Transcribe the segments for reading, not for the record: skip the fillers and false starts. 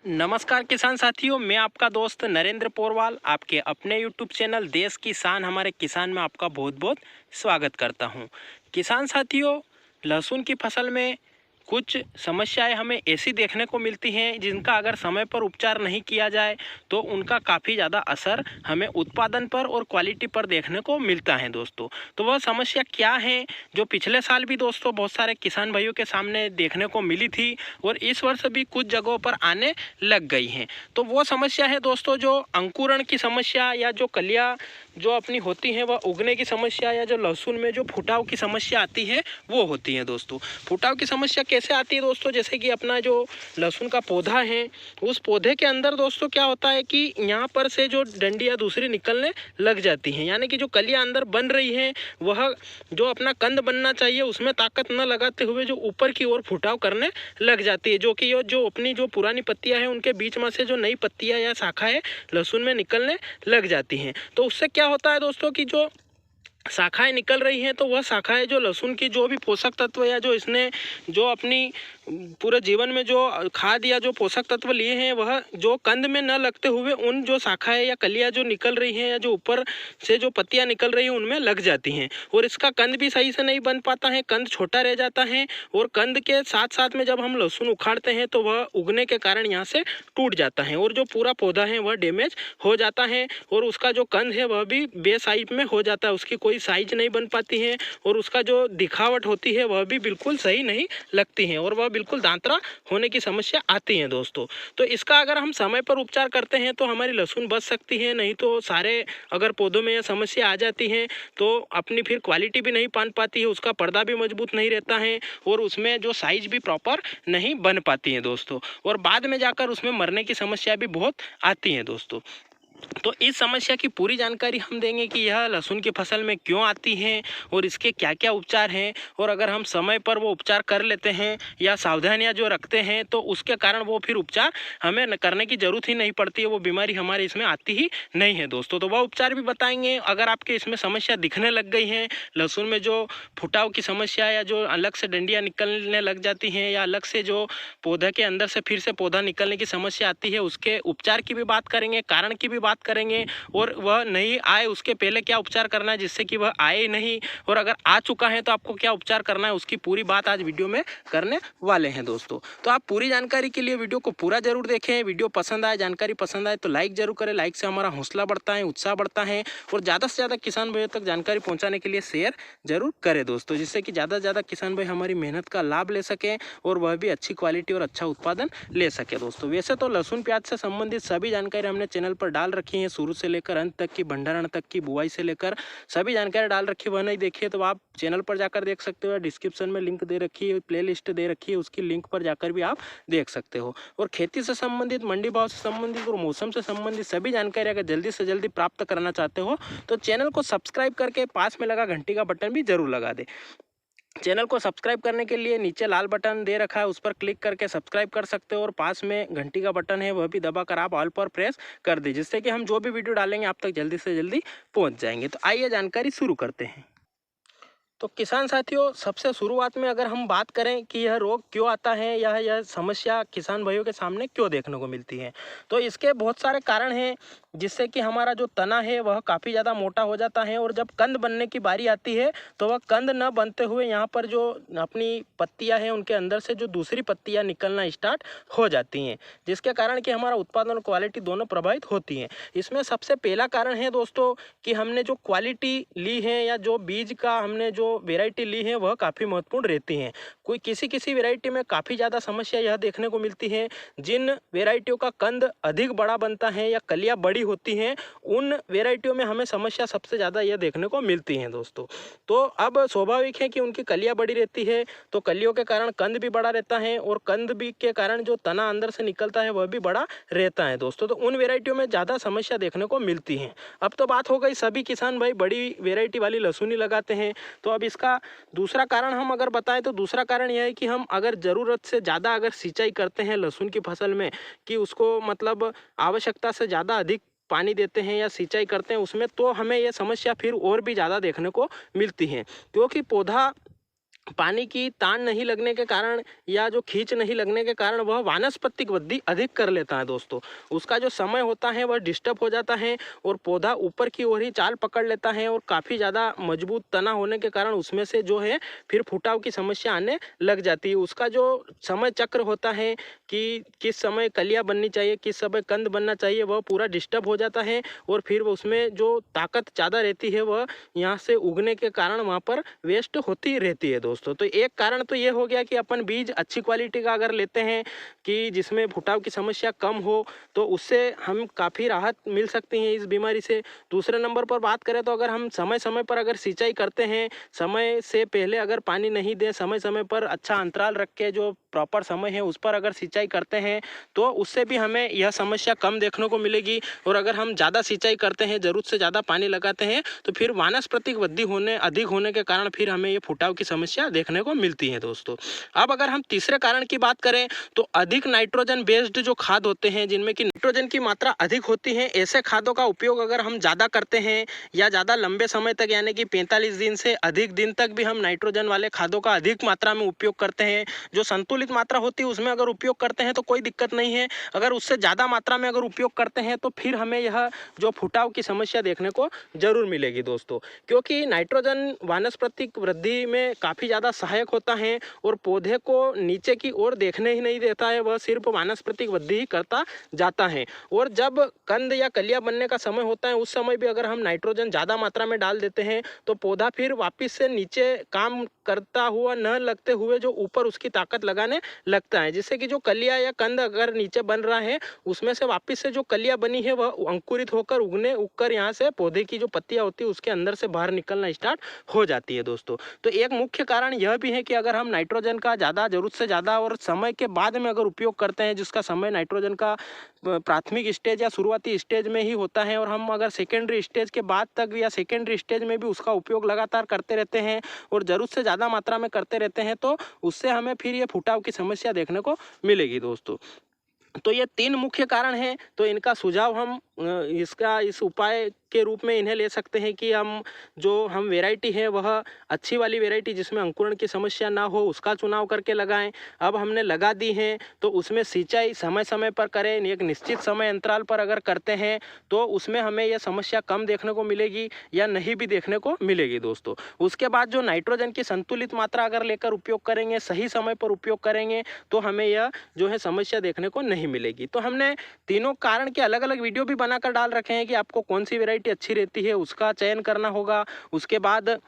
नमस्कार किसान साथियों, मैं आपका दोस्त नरेंद्र पोरवाल आपके अपने यूट्यूब चैनल देश की शान हमारे किसान में आपका बहुत बहुत स्वागत करता हूं। किसान साथियों, लहसुन की फसल में कुछ समस्याएं हमें ऐसी देखने को मिलती हैं जिनका अगर समय पर उपचार नहीं किया जाए तो उनका काफ़ी ज़्यादा असर हमें उत्पादन पर और क्वालिटी पर देखने को मिलता है दोस्तों। तो वह समस्या क्या है जो पिछले साल भी दोस्तों बहुत सारे किसान भाइयों के सामने देखने को मिली थी और इस वर्ष भी कुछ जगहों पर आने लग गई हैं। तो वो समस्या है दोस्तों जो अंकुरण की समस्या या जो कलियां जो अपनी होती हैं वह उगने की समस्या या जो लहसुन में जो फुटाव की समस्या आती है वो होती है दोस्तों। फुटाव की समस्या कैसे आती है दोस्तों, जैसे कि अपना जो लहसुन का पौधा है उस पौधे के अंदर दोस्तों क्या होता है कि यहाँ पर से जो डंडियाँ दूसरी निकलने लग जाती हैं, यानी कि जो कलियाँ अंदर बन रही हैं वह जो अपना कंद बनना चाहिए उसमें ताकत न लगाते हुए जो ऊपर की ओर फुटाव करने लग जाती है, जो कि जो अपनी जो पुरानी पत्तियां हैं उनके बीच में से जो नई पत्तियां या शाखाएं लहसुन में निकलने लग जाती हैं। तो उससे क्या होता है दोस्तों कि जो शाखाएं निकल रही हैं तो वह शाखाएं जो लहसुन की जो भी पोषक तत्व या जो इसने जो अपनी पूरे जीवन में जो खाद या जो पोषक तत्व लिए हैं वह जो कंद में न लगते हुए उन जो शाखाएं या कलियां जो निकल रही हैं या जो ऊपर से जो पत्तियां निकल रही हैं उनमें लग जाती हैं और इसका कंद भी सही से नहीं बन पाता है, कंद छोटा रह जाता है और कंद के साथ साथ में जब हम लहसुन उखाड़ते हैं तो वह उगने के कारण यहाँ से टूट जाता है और जो पूरा पौधा है वह डैमेज हो जाता है और उसका जो कंद है वह भी बेसाइज में हो जाता है, उसकी कोई साइज नहीं बन पाती है और उसका जो दिखावट होती है वह भी बिल्कुल सही नहीं लगती है और वह बिल्कुल दांतरा होने की समस्या आती है दोस्तों। तो इसका अगर हम समय पर उपचार करते हैं तो हमारी लहसुन बच सकती है, नहीं तो सारे अगर पौधों में यह समस्या आ जाती है तो अपनी फिर क्वालिटी भी नहीं पान पाती है, उसका पर्दा भी मजबूत नहीं रहता है और उसमें जो साइज भी प्रॉपर नहीं बन पाती है दोस्तों और बाद में जाकर उसमें मरने की समस्या भी बहुत आती है दोस्तों। तो इस समस्या की पूरी जानकारी हम देंगे कि यह लहसुन की फसल में क्यों आती है और इसके क्या क्या उपचार हैं और अगर हम समय पर वो उपचार कर लेते हैं या सावधानियां जो रखते हैं तो उसके कारण वो फिर उपचार हमें करने की ज़रूरत ही नहीं पड़ती है, वो बीमारी हमारे इसमें आती ही नहीं है दोस्तों। तो वह उपचार भी बताएंगे। अगर आपके इसमें समस्या दिखने लग गई है, लहसुन में जो फुटाव की समस्या या जो अलग से डंडियाँ निकलने लग जाती हैं या अलग से जो पौधे के अंदर से फिर से पौधा निकलने की समस्या आती है, उसके उपचार की भी बात करेंगे, कारण की भी बात करेंगे और वह नहीं आए उसके पहले क्या उपचार करना है जिससे कि वह आए नहीं और अगर आ चुका है तो आपको क्या उपचार करना है उसकी पूरी बात आज वीडियो में करने वाले हैं दोस्तों। तो आप पूरी जानकारी के लिए वीडियो को पूरा जरूर देखें। वीडियो पसंद आए, जानकारी पसंद आए तो लाइक जरूर करें, लाइक से हमारा हौसला बढ़ता है, उत्साह बढ़ता है और ज़्यादा से ज़्यादा किसान भाइयों तक जानकारी पहुँचाने के लिए शेयर जरूर करें दोस्तों, जिससे कि ज़्यादा से ज़्यादा किसान भाई हमारी मेहनत का लाभ ले सकें और वह भी अच्छी क्वालिटी और अच्छा उत्पादन ले सके दोस्तों। वैसे तो लहसुन प्याज से संबंधित सभी जानकारी हमने चैनल पर डाल रखी है, शुरू से लेकर अंत तक की, भंडारण तक की, बुआई से लेकर सभी जानकारी डाल रखी है। वह नहीं देखिए तो आप चैनल पर जाकर देख सकते हो, डिस्क्रिप्शन में लिंक दे रखी है, प्ले लिस्ट दे रखी है, उसकी लिंक पर जाकर भी आप देख सकते हो। और खेती से संबंधित, मंडी भाव से संबंधित और मौसम से संबंधित सभी जानकारी अगर जल्दी से जल्दी प्राप्त करना चाहते हो तो चैनल को सब्सक्राइब करके पास में लगा घंटी का बटन भी जरूर लगा दे। चैनल को सब्सक्राइब करने के लिए नीचे लाल बटन दे रखा है, उस पर क्लिक करके सब्सक्राइब कर सकते हो और पास में घंटी का बटन है वह भी दबाकर आप ऑल पर प्रेस कर दे, जिससे कि हम जो भी वीडियो डालेंगे आप तक जल्दी से जल्दी पहुंच जाएंगे। तो आइए जानकारी शुरू करते हैं। तो किसान साथियों, सबसे शुरुआत में अगर हम बात करें कि यह रोग क्यों आता है या यह समस्या किसान भाइयों के सामने क्यों देखने को मिलती है, तो इसके बहुत सारे कारण हैं जिससे कि हमारा जो तना है वह काफ़ी ज़्यादा मोटा हो जाता है और जब कंद बनने की बारी आती है तो वह कंद न बनते हुए यहाँ पर जो अपनी पत्तियाँ हैं उनके अंदर से जो दूसरी पत्तियाँ निकलना स्टार्ट हो जाती हैं, जिसके कारण कि हमारा उत्पादन और क्वालिटी दोनों प्रभावित होती हैं। इसमें सबसे पहला कारण है दोस्तों कि हमने जो क्वालिटी ली है या जो बीज का हमने जो वेराइटी ली है वह काफ़ी महत्वपूर्ण रहती हैं। कोई किसी वेराइटी में काफ़ी ज़्यादा समस्या यह देखने को मिलती है, जिन वेराइटियों का कंद अधिक बड़ा बनता है या कलियाँ बड़ी होती हैं उन वेराइटियों में हमें समस्या सबसे ज़्यादा यह देखने को मिलती है दोस्तों। तो अब स्वाभाविक है कि उनकी कलियाँ बड़ी रहती है तो कलियों के कारण कंद भी बड़ा रहता है और कंद भी के कारण जो तना अंदर से निकलता है वह भी बड़ा रहता है दोस्तों। तो उन वेराइटियों में ज़्यादा समस्या देखने को मिलती है। अब तो बात हो गई सभी किसान भाई बड़ी वेराइटी वाली लहसुन ही लगाते हैं, तो अब इसका दूसरा कारण हम अगर बताएं तो दूसरा कारण यह है कि हम अगर ज़रूरत से ज़्यादा अगर सिंचाई करते हैं लहसुन की फसल में कि उसको मतलब आवश्यकता से ज़्यादा अधिक पानी देते हैं या सिंचाई करते हैं उसमें, तो हमें यह समस्या फिर और भी ज़्यादा देखने को मिलती है, क्योंकि पौधा पानी की तान नहीं लगने के कारण या जो खींच नहीं लगने के कारण वह वानस्पतिक वृद्धि अधिक कर लेता है दोस्तों। उसका जो समय होता है वह डिस्टर्ब हो जाता है और पौधा ऊपर की ओर ही चाल पकड़ लेता है और काफ़ी ज़्यादा मजबूत तना होने के कारण उसमें से जो है फिर फुटाव की समस्या आने लग जाती है। उसका जो समय चक्र होता है कि किस समय कलियाँ बननी चाहिए, किस समय कंद बनना चाहिए, वह पूरा डिस्टर्ब हो जाता है और फिर उसमें जो ताकत ज़्यादा रहती है वह यहाँ से उगने के कारण वहाँ पर वेस्ट होती रहती है दोस्तों। तो एक कारण तो ये हो गया कि अपन बीज अच्छी क्वालिटी का अगर लेते हैं कि जिसमें फुटाव की समस्या कम हो तो उससे हम काफ़ी राहत मिल सकती है इस बीमारी से। दूसरे नंबर पर बात करें तो अगर हम समय समय पर अगर सिंचाई करते हैं, समय से पहले अगर पानी नहीं दें, समय समय पर अच्छा अंतराल रख के जो प्रॉपर समय है उस पर अगर सिंचाई करते हैं तो उससे भी हमें यह समस्या कम देखने को मिलेगी। और अगर हम ज़्यादा सिंचाई करते हैं, ज़रूरत से ज़्यादा पानी लगाते हैं तो फिर वानस्पतिक वृद्धि अधिक होने के कारण फिर हमें ये फुटाव की समस्या देखने को मिलती है दोस्तों। अब अगर हम तीसरे कारण की बात करें तो अधिक नाइट्रोजन बेस्ड जो खाद होते हैं जिनमें कि नाइट्रोजन की मात्रा अधिक होती है, ऐसे खादों का उपयोग अगर हम ज़्यादा करते हैं या ज़्यादा लंबे समय तक यानी कि 45 दिन से अधिक दिन तक भी हम नाइट्रोजन वाले खादों का अधिक मात्रा में उपयोग करते हैं, जो संतुलित मात्रा होती है उसमें अगर उपयोग करते हैं तो कोई दिक्कत नहीं है। अगर उससे ज़्यादा मात्रा में अगर उपयोग करते हैं तो फिर हमें यह जो फुटाव की समस्या देखने को जरूर मिलेगी दोस्तों। क्योंकि नाइट्रोजन वानस्पतिक वृद्धि में काफ़ी ज़्यादा सहायक होता है और पौधे को नीचे की ओर देखने ही नहीं देता है, वह सिर्फ वानस्पतिक वृद्धि ही करता जाता है। और जब कंद या कलियां बनने का समय होता है उस समय भी अगर हम नाइट्रोजन ज़्यादा मात्रा में डाल देते हैं तो पौधा फिर वापस से नीचे काम करता हुआ न लगते हुए जो ऊपर उसकी ताकत लगाने लगता है, जिससे कि जो कलियां या कंद अगर नीचे बन रहा है उसमें से वापस से जो कलियां बनी है वह अंकुरित होकर उगकर यहाँ से पौधे की जो पत्तियां होती है उसके अंदर से बाहर निकलना स्टार्ट हो जाती है दोस्तों। तो एक मुख्य कारण यह भी है कि अगर हम नाइट्रोजन का ज़्यादा ज़रूरत से ज़्यादा और समय के बाद में अगर उपयोग करते हैं, जिसका समय नाइट्रोजन का प्राथमिक स्टेज या शुरुआती स्टेज में ही होता है और हम अगर सेकेंडरी स्टेज के बाद तक या सेकेंडरी स्टेज में भी उसका उपयोग लगातार करते रहते हैं और ज़रूरत से ज़्यादा मात्रा में करते रहते हैं तो उससे हमें फिर ये फुटाव की समस्या देखने को मिलेगी दोस्तों। तो ये 3 मुख्य कारण हैं। तो इनका सुझाव हम इस उपाय के रूप में इन्हें ले सकते हैं कि हम वैरायटी है वह अच्छी वाली वैरायटी जिसमें अंकुरण की समस्या ना हो उसका चुनाव करके लगाएं। अब हमने लगा दी है तो उसमें सिंचाई समय समय पर करें, एक निश्चित समय अंतराल पर अगर करते हैं तो उसमें हमें यह समस्या कम देखने को मिलेगी या नहीं भी देखने को मिलेगी दोस्तों। उसके बाद जो नाइट्रोजन की संतुलित मात्रा अगर लेकर उपयोग करेंगे, सही समय पर उपयोग करेंगे तो हमें यह जो है समस्या देखने को नहीं मिलेगी। तो हमने तीनों कारण के अलग अलग वीडियो भी बनाकर डाल रखे हैं कि आपको कौन सी वैरायटी अच्छी रहती है उसका चयन करना होगा। उसके बाद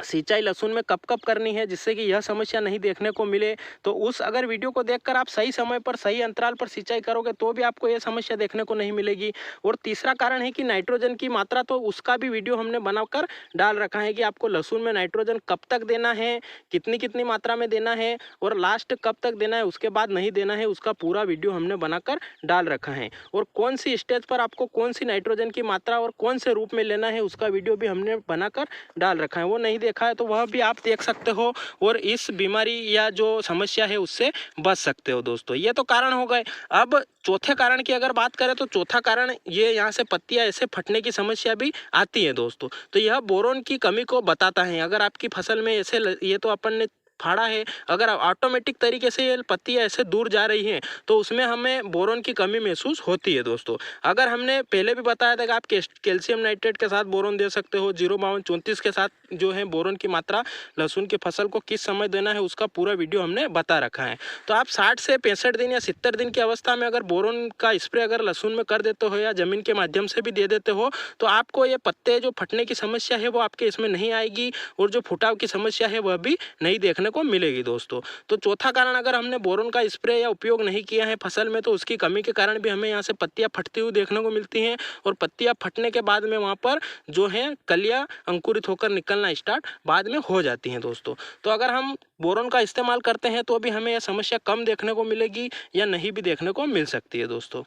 सिंचाई लहसुन में कब कब करनी है जिससे कि यह समस्या नहीं देखने को मिले। तो उस अगर वीडियो को देखकर आप सही समय पर सही अंतराल पर सिंचाई करोगे तो भी आपको यह समस्या देखने को नहीं मिलेगी। और तीसरा कारण है कि नाइट्रोजन की मात्रा, तो उसका भी वीडियो हमने बनाकर डाल रखा है कि आपको लहसुन में नाइट्रोजन कब तक देना है, कितनी कितनी मात्रा में देना है और लास्ट कब तक देना है, उसके बाद नहीं देना है, उसका पूरा वीडियो हमने बनाकर डाल रखा है। और कौन सी स्टेज पर आपको कौन सी नाइट्रोजन की मात्रा और कौन से रूप में लेना है उसका वीडियो भी हमने बनाकर डाल रखा है। वो नहीं देखा है तो वह भी आप देख सकते हो और इस बीमारी या जो समस्या है उससे बच सकते हो दोस्तों। ये तो कारण हो गए। अब चौथे कारण की अगर बात करें तो चौथा कारण ये यहाँ से पत्तियां ऐसे फटने की समस्या भी आती है दोस्तों। तो यह बोरोन की कमी को बताता है। अगर आपकी फसल में ऐसे ये तो अपन ने फाड़ा है, अगर ऑटोमेटिक तरीके से ये पत्तियां ऐसे दूर जा रही हैं तो उसमें हमें बोरोन की कमी महसूस होती है दोस्तों। अगर हमने पहले भी बताया था कि आप कैल्शियम नाइट्रेट के साथ बोरोन दे सकते हो, 05234 के साथ जो है बोरोन की मात्रा लहसुन की फसल को किस समय देना है उसका पूरा वीडियो हमने बता रखा है। तो आप 60 से 65 दिन या 70 दिन की अवस्था में अगर बोरोन का स्प्रे अगर लहसुन में कर देते हो या जमीन के माध्यम से भी दे देते हो तो आपको ये पत्ते जो फटने की समस्या है वो आपके इसमें नहीं आएगी और जो फुटाव की समस्या है वह भी नहीं देखने को मिलेगी दोस्तों। तो चौथा कारण, अगर हमने बोरोन का स्प्रे या उपयोग नहीं किया है फसल में तो उसकी कमी के कारण भी हमें यहाँ से पत्तियां फटती हुई देखने को मिलती हैं और पत्तियां फटने के बाद में वहाँ पर जो है कलियां अंकुरित होकर निकलना स्टार्ट बाद में हो जाती हैं दोस्तों। तो अगर हम बोरोन का इस्तेमाल करते हैं तो भी हमें यह समस्या कम देखने को मिलेगी या नहीं भी देखने को मिल सकती है दोस्तों।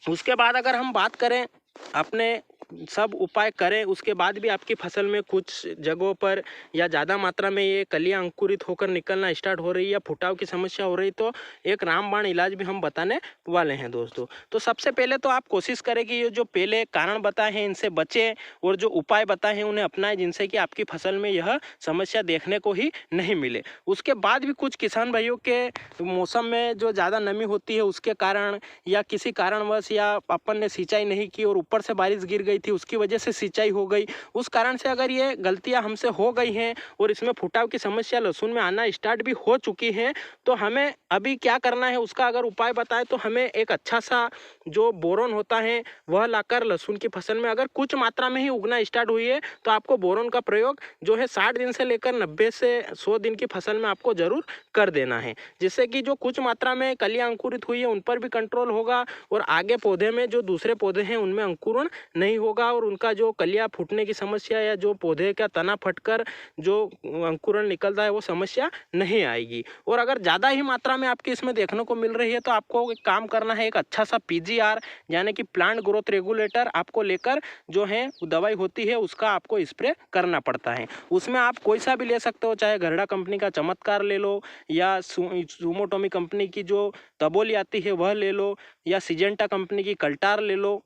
उसके बाद अगर हम बात करें अपने सब उपाय करें उसके बाद भी आपकी फसल में कुछ जगहों पर या ज़्यादा मात्रा में ये कलियां अंकुरित होकर निकलना स्टार्ट हो रही है या फुटाव की समस्या हो रही, तो एक रामबाण इलाज भी हम बताने वाले हैं दोस्तों। तो सबसे पहले तो आप कोशिश करें कि ये जो पहले कारण बताए हैं इनसे बचें और जो उपाय बताए हैं उन्हें अपनाएं, जिनसे कि आपकी फसल में यह समस्या देखने को ही नहीं मिले। उसके बाद भी कुछ किसान भाइयों के मौसम में जो ज़्यादा नमी होती है उसके कारण या किसी कारणवश या अपन ने सिंचाई नहीं की और ऊपर से बारिश गिर गई थी उसकी वजह से सिंचाई हो गई, उस कारण से अगर ये गलतियां हमसे हो गई हैं और इसमें फुटाव की समस्या लहसुन में आना स्टार्ट भी हो चुकी है, तो हमें अभी क्या करना है उसका अगर उपाय बताएं तो हमें एक अच्छा सा जो बोरोन होता है वह लाकर लहसुन की फसल में अगर कुछ मात्रा में ही उगना स्टार्ट हुई है तो आपको बोरोन का प्रयोग जो है 60 दिन से लेकर 90 से 100 दिन की फसल में आपको जरूर कर देना है, जिससे कि जो कुछ मात्रा में कलियां अंकुरित हुई है उन पर भी कंट्रोल होगा और आगे पौधे में जो दूसरे पौधे हैं उनमें अंकुरण नहीं होगा और उनका जो कलियां फूटने की समस्या या जो पौधे का तना फटकर जो अंकुरण निकलता है वो समस्या नहीं आएगी। और अगर ज़्यादा ही मात्रा में आपकी इसमें देखने को मिल रही है तो आपको एक काम करना है, एक अच्छा सा PGR यानी कि प्लांट ग्रोथ रेगुलेटर आपको लेकर जो है दवाई होती है उसका आपको स्प्रे करना पड़ता है। उसमें आप कोई सा भी ले सकते हो, चाहे गरडा कंपनी का चमत्कार ले लो या सुमोटोमी कंपनी की जो तबोली आती है वह ले लो या सिजेंटा कंपनी की कल्टार ले लो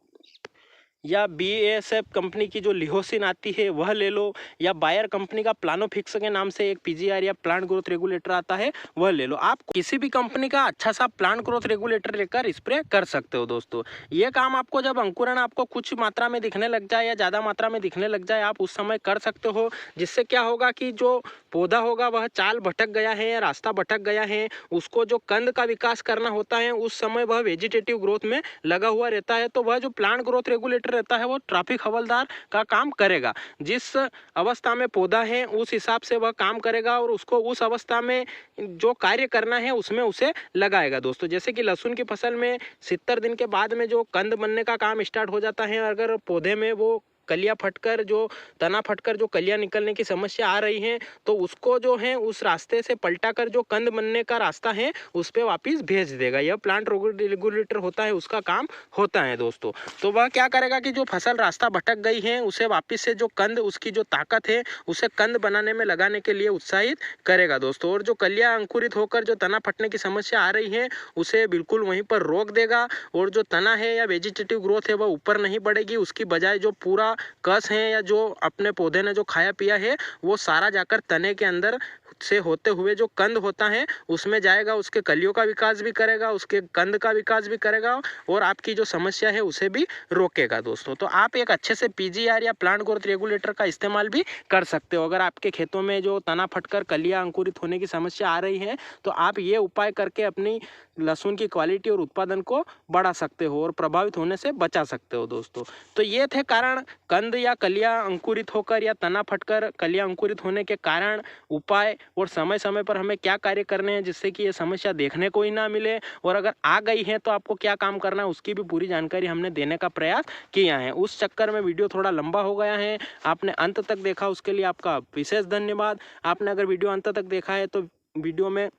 या BASF कंपनी की जो लिहोसिन आती है वह ले लो या बायर कंपनी का प्लानोफिक्स के नाम से एक PGR या प्लांट ग्रोथ रेगुलेटर आता है वह ले लो। आप किसी भी कंपनी का अच्छा सा प्लांट ग्रोथ रेगुलेटर लेकर स्प्रे कर सकते हो दोस्तों। ये काम आपको जब अंकुरण आपको कुछ मात्रा में दिखने लग जाए या ज़्यादा मात्रा में दिखने लग जाए आप उस समय कर सकते हो, जिससे क्या होगा कि जो पौधा होगा वह चाल भटक गया है या रास्ता भटक गया है, उसको जो कंद का विकास करना होता है उस समय वह वेजिटेटिव ग्रोथ में लगा हुआ रहता है, तो वह जो प्लांट ग्रोथ रेगुलेटर रहता है वो ट्रैफिक हवलदार का काम करेगा। जिस अवस्था में पौधा है उस हिसाब से वह काम करेगा और उसको उस अवस्था में जो कार्य करना है उसमें उसे लगाएगा दोस्तों। जैसे कि लहसुन की फसल में 70 दिन के बाद में जो कंद बनने का काम स्टार्ट हो जाता है, अगर पौधे में वो कलियां फटकर जो तना फटकर जो कलियां निकलने की समस्या आ रही हैं तो उसको जो है उस रास्ते से पलटा कर जो कंद बनने का रास्ता है उस पर वापस भेज देगा। यह प्लांट रेगुलेटर होता है, उसका काम होता है दोस्तों। तो वह क्या करेगा कि जो फसल रास्ता भटक गई है उसे वापस से जो कंद उसकी जो ताकत है उसे कंद बनाने में लगाने के लिए उत्साहित करेगा दोस्तों। और जो कलियां अंकुरित होकर जो तना फटने की समस्या आ रही है उसे बिल्कुल वहीं पर रोक देगा और जो तना है या वेजिटेटिव ग्रोथ है वह ऊपर नहीं बढ़ेगी, उसकी बजाय जो पूरा कस है या जो अपने पौधे ने जो खाया पिया है वो सारा जाकर तने के अंदर से होते हुए जो कंद होता है उसमें जाएगा, उसके कलियों का विकास भी करेगा, उसके कंद का विकास भी करेगा और आपकी जो समस्या है उसे भी रोकेगा दोस्तों। तो आप एक अच्छे से PGR या प्लांट ग्रोथ रेगुलेटर का इस्तेमाल भी कर सकते हो। अगर आपके खेतों में जो तना फटकर कलियां अंकुरित होने की समस्या आ रही है तो आप ये उपाय करके अपनी लहसुन की क्वालिटी और उत्पादन को बढ़ा सकते हो और प्रभावित होने से बचा सकते हो दोस्तों। तो ये थे कारण, कंद या कलियां अंकुरित होकर या तना फटकर कलियां अंकुरित होने के कारण, उपाय और समय समय पर हमें क्या कार्य करने हैं जिससे कि ये समस्या देखने को ही ना मिले, और अगर आ गई है तो आपको क्या काम करना है उसकी भी पूरी जानकारी हमने देने का प्रयास किया है। उस चक्कर में वीडियो थोड़ा लंबा हो गया है, आपने अंत तक देखा उसके लिए आपका विशेष धन्यवाद। आपने अगर वीडियो अंत तक देखा है तो वीडियो में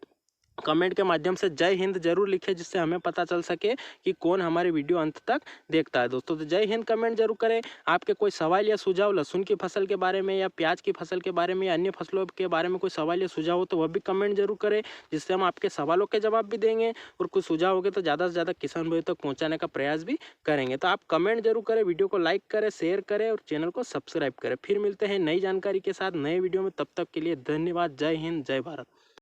कमेंट के माध्यम से जय हिंद जरूर लिखें, जिससे हमें पता चल सके कि कौन हमारी वीडियो अंत तक देखता है दोस्तों। तो जय हिंद कमेंट जरूर करें। आपके कोई सवाल या सुझाव लहसुन की फसल के बारे में या प्याज की फसल के बारे में या अन्य फसलों के बारे में कोई सवाल या सुझाव हो तो वह भी कमेंट जरूर करें, जिससे हम आपके सवालों के जवाब भी देंगे और कुछ सुझाव होंगे तो ज़्यादा से ज़्यादा किसान भाइयों तक पहुँचाने का प्रयास भी करेंगे। तो आप कमेंट जरूर करें, वीडियो को लाइक करें, शेयर करें और चैनल को सब्सक्राइब करें। फिर मिलते हैं नई जानकारी के साथ नए वीडियो में, तब तक के लिए धन्यवाद। जय हिंद, जय भारत।